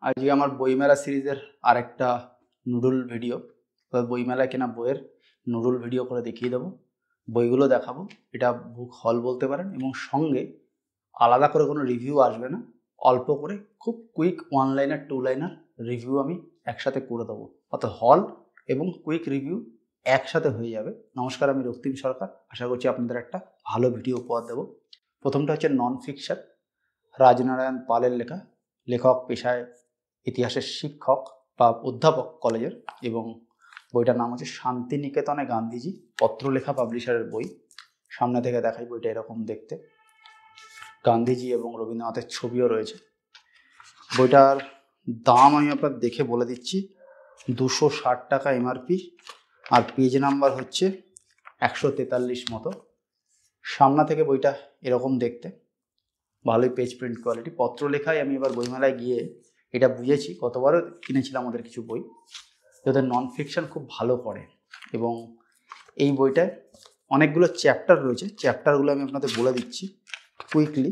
আজকে আমার বইমেলা সিরিজের আরেকটা নুডল ভিডিও। বইমেলায় কেনা বইয়ের নুডল ভিডিও করে দেখিয়ে দেবো, বইগুলো দেখাবো। এটা বুক হল বলতে পারেন, এবং সঙ্গে আলাদা করে কোনো রিভিউ আসবে না, অল্প করে খুব কুইক 1 লাইনার 2 লাইনার রিভিউ আমি একসাথে করে দেবো। অর্থাৎ হল এবং কুইক রিভিউ একসাথে হয়ে যাবে। নমস্কার, আমি রক্তিম সরকার। আশা করছি আপনাদের একটা ভালো ভিডিও উপহার দেবো। প্রথমটা হচ্ছে নন ফিকশন, রাজনারায়ণ পালের লেখা। লেখক পেশায় ইতিহাসের শিক্ষক বা অধ্যাপক কলেজের, এবং বইটার নাম হচ্ছে শান্তিনিকেতনে গান্ধীজি, পত্রলেখা পাবলিশারের বই। সামনে থেকে দেখাই, বইটা এরকম দেখতে। গান্ধীজি এবং রবীন্দ্রনাথের ছবিও রয়েছে। বইটার দাম আমি আপনার দেখে বলে দিচ্ছি, 260 টাকা এমআরপি, আর পেজ নাম্বার হচ্ছে 143 মতো। সামনা থেকে বইটা এরকম দেখতে, ভালোই পেজ প্রিন্ট কোয়ালিটি। পত্রলেখায় আমি এবার বইমেলায় গিয়ে এটা বুঝেছি, গতবারও কিনেছিলাম ওদের কিছু বই, ওদের নন ফিকশন খুব ভালো করে। এবং এই বইটায় অনেকগুলো চ্যাপ্টার রয়েছে, চ্যাপ্টারগুলো আমি আপনাদের বলে দিচ্ছি কুইকলি।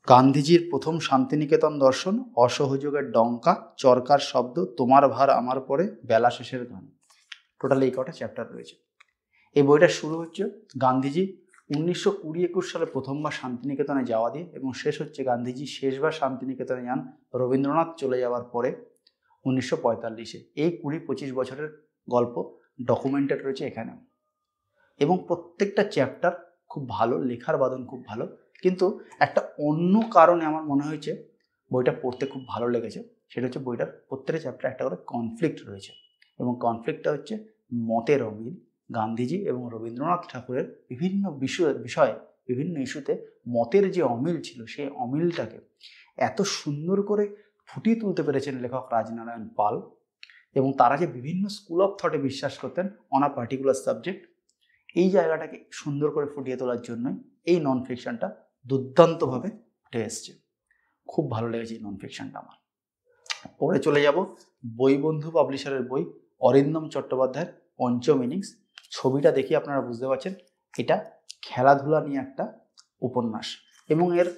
গান্ধীজির প্রথম শান্তিনিকেতন দর্শন, অসহযোগের ডঙ্কা, চরকার শব্দ, তোমার ভার আমার পরে, বেলা শেষের গান। টোটাল এই কটা চ্যাপ্টার রয়েছে। এই বইটা শুরু হচ্ছে গান্ধীজি 1920-21 সালে প্রথমবার শান্তিনিকেতনে যাওয়া দিয়ে, এবং শেষ হচ্ছে গান্ধীজি শেষবার শান্তিনিকেতনে যান রবীন্দ্রনাথ চলে যাওয়ার পরে 1945-এ। এই 20-25 বছরের গল্প ডকুমেন্টেড রয়েছে এখানে। এবং প্রত্যেকটা চ্যাপ্টার খুব ভালো, লেখার বাদন খুব ভালো। কিন্তু একটা অন্য কারণে আমার মনে হয়েছে বইটা পড়তে খুব ভালো লেগেছে, সেটা হচ্ছে বইটার প্রত্যেকটা চ্যাপ্টারে একটা করে কনফ্লিক্ট রয়েছে। এবং কনফ্লিক্টটা হচ্ছে মতের অমিল। গান্ধীজি এবং রবীন্দ্রনাথ ঠাকুরের বিভিন্ন বিষয়ে বিভিন্ন ইস্যুতে মতের যে অমিল ছিল, সেই অমিলটাকে এত সুন্দর করে ফুটিয়ে তুলতে পেরেছেন লেখক রাজনারায়ণ পাল। এবং তারা যে বিভিন্ন স্কুল অফ থটে বিশ্বাস করতেন অন আ পার্টিকুলার সাবজেক্ট, এই জায়গাটাকে সুন্দর করে ফুটিয়ে তোলার জন্যই এই নন ফিকশনটা দুর্দান্তভাবে উঠে এসছে। খুব ভালো লেগেছে এই নন ফিকশনটা আমার। পরে চলে যাব বইবন্ধু পাবলিশারের বই, অরিন্দম চট্টোপাধ্যায়ের পঞ্চম ইনিংস। ছবিটা দেখে আপনারা বুঝতে পারছেন এটা খেলাধুলা নিয়ে একটা উপন্যাস। এবং এর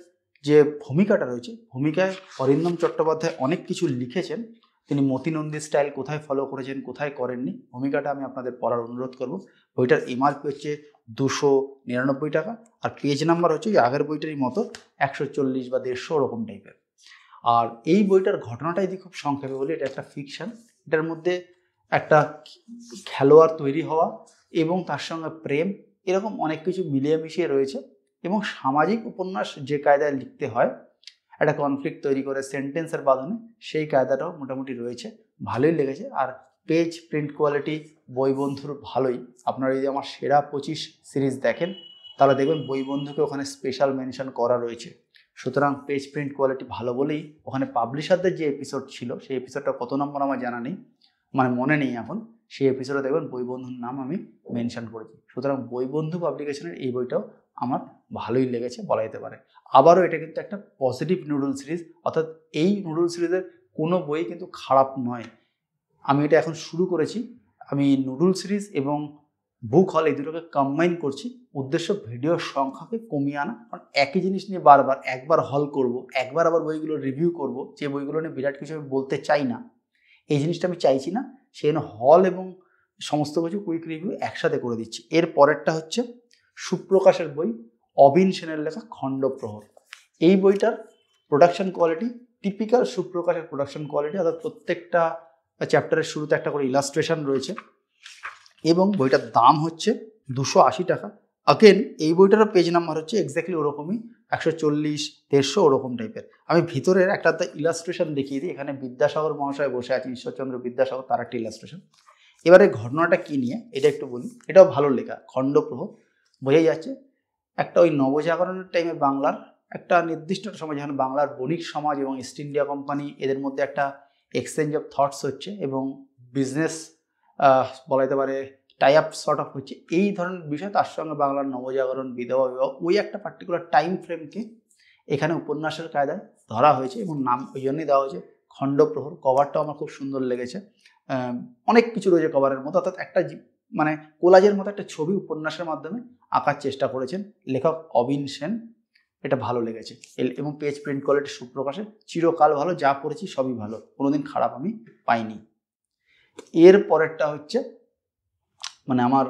যে ভূমিকাটা রয়েছে, ভূমিকায় অরিন্দম চট্টোপাধ্যায় অনেক কিছু লিখেছেন। তিনি মতি নন্দী স্টাইল কোথায় ফলো করেছেন, কোথায় করেননি, ভূমিকাটা আমি আপনাদের পড়ার অনুরোধ করব। বইটার এমআরপি হচ্ছে 299 টাকা, আর পেজ নাম্বার হচ্ছে আগের বইটারই মতো 140 বা 150 ওরকম টাইপের। আর এই বইটার ঘটনাটা যদি খুব সংক্ষেপে বলি, এটা একটা ফিকশন। এটার মধ্যে একটা খেলোয়াড় তৈরি হওয়া এবং তার সঙ্গে প্রেম, এরকম অনেক কিছু মিলিয়ে মিশিয়ে রয়েছে। এবং সামাজিক উপন্যাস যে কায়দায় লিখতে হয়, একটা কনফ্লিক্ট তৈরি করে সেন্টেন্সের বাঁধনে, সেই কায়দাটাও মোটামুটি রয়েছে। ভালোই লেগেছে। আর পেজ প্রিন্ট কোয়ালিটি বইবন্ধুর ভালোই। আপনারা যদি আমার সেরা 25 সিরিজ দেখেন, তাহলে দেখবেন বইবন্ধুকে ওখানে স্পেশাল মেনশন করা রয়েছে। সুতরাং পেজ প্রিন্ট কোয়ালিটি ভালো বলেই ওখানে পাবলিশারদের যে এপিসোড ছিল, সেই এপিসোডটা কত নম্বর আমার জানা নেই, মানে মনে নেই এখন, সেই এপিসোডে দেখবেন বইবন্ধুর নাম আমি মেনশন করেছি। সুতরাং বইবন্ধু পাবলিকেশনের এই বইটাও আমার ভালোই লেগেছে বলা যেতে পারে। আবারও এটা কিন্তু একটা পজিটিভ নুডল সিরিজ, অর্থাৎ এই নুডল সিরিজের কোনো বই কিন্তু খারাপ নয়। আমি এটা এখন শুরু করেছি, আমি নুডল সিরিজ এবং বুক হল এই দুটোকে কম্বাইন করছি। উদ্দেশ্য ভিডিওর সংখ্যাকে কমিয়ে আনা, কারণ একই জিনিস নিয়ে বারবার একবার হল করব, একবার আবার বইগুলো রিভিউ করব, যে বইগুলো নিয়ে বিরাট কিছু আমি বলতে চাই না, এই জিনিসটা আমি চাইছি না। সেই জন্য হল এবং সমস্ত কিছু কুইক রিভিউ একসাথে করে দিচ্ছি। এর পরেরটা হচ্ছে সুপ্রকাশের বই, অবিন সেনের লেখা খণ্ডপ্রহর। এই বইটার প্রোডাকশন কোয়ালিটি টিপিক্যাল সুপ্রকাশের প্রোডাকশন কোয়ালিটি, অর্থাৎ প্রত্যেকটা চ্যাপ্টারের শুরুতে একটা করে ইলাস্ট্রেশন রয়েছে। এবং বইটার দাম হচ্ছে 280 টাকা। আগেন এই বইটারও পেজ নাম্বার হচ্ছে এক্স্যাক্টলি ওরকমই, 140, 150 ওরকম টাইপের। আমি ভিতরের একটা ইলাস্ট্রেশন দেখিয়ে দিই। এখানে বিদ্যাসাগর মহাশয় বসে আছেন, ঈশ্বরচন্দ্র বিদ্যাসাগর, তার একটা ইলাস্ট্রেশন। এবারে ঘটনাটা কি নিয়ে এটা একটু বলি। এটাও ভালো লেখা, খণ্ডপ্রহর। বোঝাই যাচ্ছে একটা ওই নবজাগরণের টাইমে বাংলার একটা নির্দিষ্ট সময়, যেখানে বাংলার বণিক সমাজ এবং ইস্ট ইন্ডিয়া কোম্পানি, এদের মধ্যে একটা এক্সচেঞ্জ অফ থটস হচ্ছে, এবং বিজনেস বলা যেতে পারে টাই আপ শর্ট অফ হচ্ছে, এই ধরনের বিষয়। তার সঙ্গে বাংলার নবজাগরণ, বিধবা বিবাহ, ওই একটা পার্টিকুলার টাইম ফ্রেমকে এখানে উপন্যাসের কায়দায় ধরা হয়েছে, এবং নাম ওই জন্যই দেওয়া হয়েছে খণ্ডপ্রহর। কভারটাও আমার খুব সুন্দর লেগেছে, অনেক কিছু রয়েছে কভারের মতো, অর্থাৎ একটা মানে কোলাজের মতো একটা ছবি উপন্যাসের মাধ্যমে আঁকার চেষ্টা করেছেন লেখক অবিন সেন। এটা ভালো লেগেছে এবং পেজ প্রিন্ট কোয়ালিটি সুপ্রকাশে চিরকাল ভালো, যা করেছি সবই ভালো, কোনোদিন খারাপ আমি পাইনি। এর পরেরটা হচ্ছে মানে আমার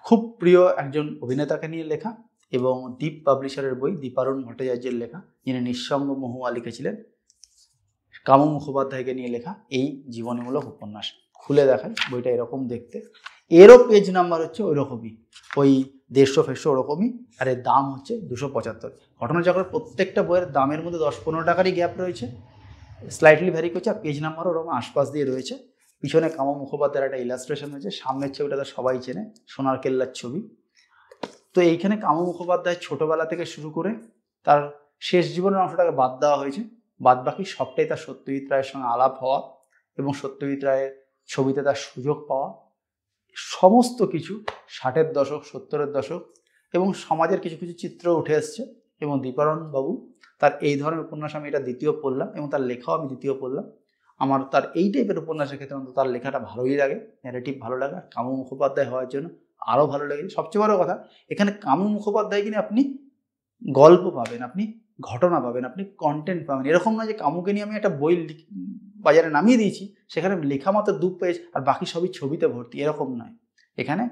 খুব প্রিয় একজন অভিনেতাকে নিয়ে লেখা এবং দীপ পাবলিশারের বই, দীপারুণ ভট্টাচার্যের লেখা, যিনি নিঃসঙ্গ মহুয়া লিখেছিলেন, কামু মুখোপাধ্যায়কে নিয়ে লেখা এই জীবনীমূলক উপন্যাস। খুলে দেখায় বইটা এরকম দেখতে, এরও পেজ নাম্বার হচ্ছে ওই রকমই, ওই 150 ফেরশো ওরকমই, আর এর দাম হচ্ছে 275। ঘটনাচক্রের প্রত্যেকটা বইয়ের দামের মধ্যে 10-15 টাকারই গ্যাপ রয়েছে, স্লাইটলি ভ্যারি করছে, আর পেজ নাম্বারও ওরকম আশপাশ দিয়ে রয়েছে। পিছনে কামু মুখোপাধ্যায়ের একটা ইলাস্ট্রেশন হয়েছে, সামনের ছবিটা তো সবাই চেনে, সোনার কেল্লার ছবি। তো এইখানে কামু মুখোপাধ্যায় ছোটবেলা থেকে শুরু করে তার শেষ জীবনের অংশটাকে বাদ দেওয়া হয়েছে, বাদ বাকি সবটাই তার সত্যজিৎ রায়ের সঙ্গে আলাপ হওয়া এবং সত্যজিৎ রায়ের ছবিতে তার সুযোগ পাওয়া, সমস্ত কিছু 60-এর দশক 70-এর দশক এবং সমাজের কিছু কিছু চিত্র উঠে এসছে। এবং দীপারুণ বাবু তার এই ধরনের উপন্যাস, আমি এটা দ্বিতীয় পড়লাম এবং তার লেখাও আমি দ্বিতীয় পড়লাম। আমার তার এই টাইপের উপন্যাসের ক্ষেত্রে অন্তত তার লেখাটা ভালোই লাগে, ন্যারেটিভ ভালো লাগে, আর কামু মুখোপাধ্যায় হওয়ার জন্য আরও ভালো লেগেছে। সবচেয়ে বড় কথা, এখানে কামু মুখোপাধ্যায় কিনে আপনি গল্প পাবেন, আপনি ঘটনা পাবেন, আপনি কন্টেন্ট পাবেন। এরকম নয় যে কামুকে নিয়ে আমি একটা বই বাজারে নামিয়ে দিয়েছি, সেখানে লেখা মাত্র 2 পেজ আর বাকি সবই ছবিতে ভর্তি, এরকম নয়। এখানে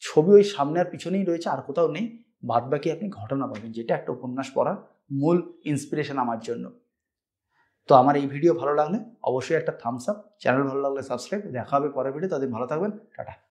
ছবি ওই সামনে আর পিছনেই রয়েছে, আর কোথাও নেই, বাদ বাকি আপনি ঘটনা পাবেন, যেটা একটা উপন্যাস পড়ার মূল ইন্সপিরেশন আমার জন্য। তো আমার এই ভিডিও ভালো লাগলে অবশ্যই একটা থামস আপ, চ্যানেল ভালো লাগলে সাবস্ক্রাইব। দেখা হবে পরের ভিডিও, তাদের ভালো থাকবেন, টাটা।